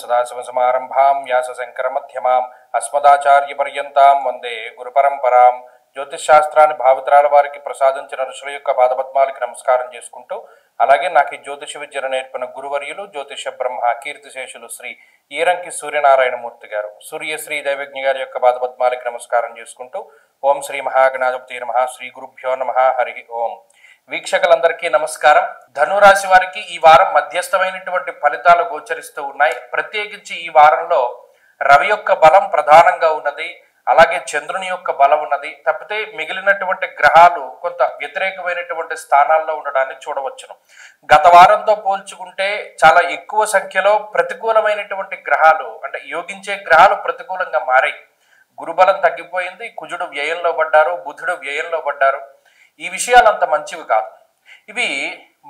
సదాశివసమారంభాం వ్యాసశంకరమధ్యమాం అస్మదాచార్యపర్యంతాం వందే గురుపరంపరాం. జ్యోతిష్ శాస్త్రాన్ని భావితరాల వారికి ప్రసాదించిన ఋషుల యొక్క పాదపద్మాలకి నమస్కారం చేసుకుంటూ, అలాగే నాకు ఈ జ్యోతిష విద్యను నేర్పిన గురువర్యులు జ్యోతిష బ్రహ్మ కీర్తిశేషులు శ్రీ ఈరంకి సూర్యనారాయణమూర్తి గారు, సూర్యశ్రీ దైవజ్ఞ గారి యొక్క పాదపద్మాలకి నమస్కారం చేసుకుంటూ, ఓం శ్రీ మహాగణాధిపతి నమః, శ్రీ గురుభ్యో నమః, హరి ఓం. వీక్షకులందరికీ నమస్కారం. ధనురాశి వారికి ఈ వారం మధ్యస్థమైనటువంటి ఫలితాలు గోచరిస్తూ ఉన్నాయి. ప్రత్యేకించి ఈ వారంలో రవి యొక్క బలం ప్రధానంగా ఉన్నది, అలాగే చంద్రుని యొక్క బలం ఉన్నది. తప్పితే మిగిలినటువంటి గ్రహాలు కొంత వ్యతిరేకమైనటువంటి స్థానాల్లో ఉండడాన్ని చూడవచ్చును. గత వారంతో పోల్చుకుంటే చాలా ఎక్కువ సంఖ్యలో ప్రతికూలమైనటువంటి గ్రహాలు, అంటే యోగించే గ్రహాలు ప్రతికూలంగా మారాయి. గురుబలం తగ్గిపోయింది, కుజుడు వ్యయంలో పడ్డారు, బుధుడు వ్యయంలో పడ్డారు. ఈ విషయాలు అంత మంచివి కాదు. ఇవి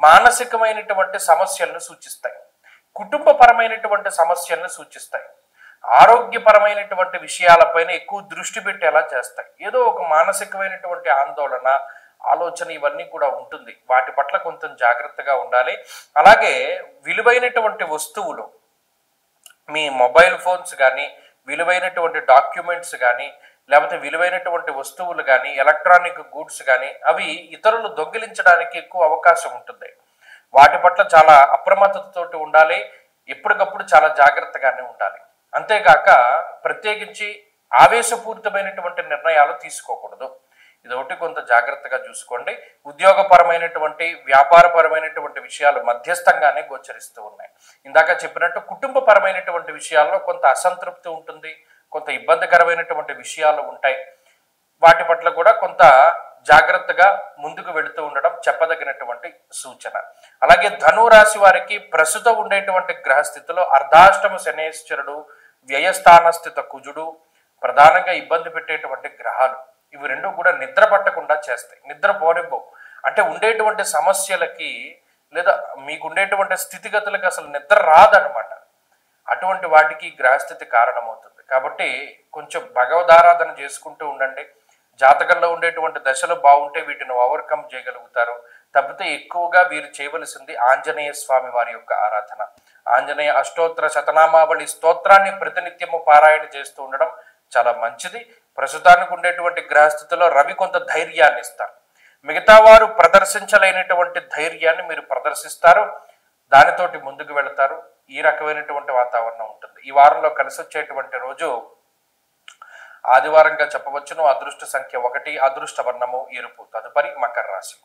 మానసికమైనటువంటి సమస్యలను సూచిస్తాయి, కుటుంబపరమైనటువంటి సమస్యలను సూచిస్తాయి, ఆరోగ్యపరమైనటువంటి విషయాలపైన ఎక్కువ దృష్టి పెట్టేలా చేస్తాయి. ఏదో ఒక మానసికమైనటువంటి ఆందోళన, ఆలోచన ఇవన్నీ కూడా ఉంటుంది. వాటి పట్ల కొంచెం జాగ్రత్తగా ఉండాలి. అలాగే విలువైనటువంటి వస్తువులు, మీ మొబైల్ ఫోన్స్ కానీ, విలువైనటువంటి డాక్యుమెంట్స్ కానీ, లేకపోతే విలువైనటువంటి వస్తువులు కానీ, ఎలక్ట్రానిక్ గూడ్స్ కానీ, అవి ఇతరులు దొంగిలించడానికి ఎక్కువ అవకాశం ఉంటుంది. వాటి పట్ల చాలా అప్రమత్తతతోటి ఉండాలి. ఎప్పటికప్పుడు చాలా జాగ్రత్తగానే ఉండాలి. అంతేగాక ప్రత్యేకించి ఆవేశపూరితమైనటువంటి నిర్ణయాలు తీసుకోకూడదు. ఇదొకటి కొంత జాగ్రత్తగా చూసుకోండి. ఉద్యోగపరమైనటువంటి, వ్యాపారపరమైనటువంటి విషయాలు మధ్యస్థంగానే గోచరిస్తూ ఉన్నాయి. ఇందాక చెప్పినట్టు కుటుంబపరమైనటువంటి విషయాల్లో కొంత అసంతృప్తి ఉంటుంది, కొంత ఇబ్బందికరమైనటువంటి విషయాలు ఉంటాయి. వాటి పట్ల కూడా కొంత జాగ్రత్తగా ముందుకు వెళుతూ ఉండడం చెప్పదగినటువంటి సూచన. అలాగే ధనురాశి వారికి ప్రస్తుతం ఉండేటువంటి గ్రహస్థితిలో అర్ధాష్టమ శనేశ్వరుడు, వ్యయస్థానస్థిత కుజుడు ప్రధానంగా ఇబ్బంది పెట్టేటువంటి గ్రహాలు. ఇవి రెండు కూడా నిద్ర పట్టకుండా చేస్తాయి, నిద్ర పోనివ్వవు. అంటే ఉండేటువంటి సమస్యలకి లేదా మీకు ఉండేటువంటి స్థితిగతులకి అసలు నిద్ర రాదనమాట. అటువంటి వాటికి గ్రహస్థితి కారణమవుతుంది. కాబట్టి కొంచెం భగవదారాధన చేసుకుంటూ ఉండండి. జాతకంలో ఉండేటువంటి దశలు బాగుంటే వీటిని ఓవర్కమ్ చేయగలుగుతారు. తప్పితే ఎక్కువగా వీరు చేయవలసింది ఆంజనేయ స్వామి వారి యొక్క ఆరాధన. ఆంజనేయ అష్టోత్తర శతనామావళి స్తోత్రాన్ని ప్రతినిత్యము పారాయణ చేస్తూ ఉండడం చాలా మంచిది. ప్రస్తుతానికి ఉండేటువంటి గ్రహస్థితిలో రవి కొంత ధైర్యాన్ని ఇస్తారు. మిగతా వారు ప్రదర్శించలేనటువంటి ధైర్యాన్ని మీరు ప్రదర్శిస్తారు, దానితోటి ముందుకు వెళతారు. ఈ రకమైనటువంటి వాతావరణం ఉంటుంది. ఈ వారంలో కలిసి వచ్చేటువంటి రోజు ఆదివారంగా చెప్పవచ్చును. అదృష్ట సంఖ్య 1, అదృష్ట వర్ణము ఎరుపు. తదుపరి మకర రాశి.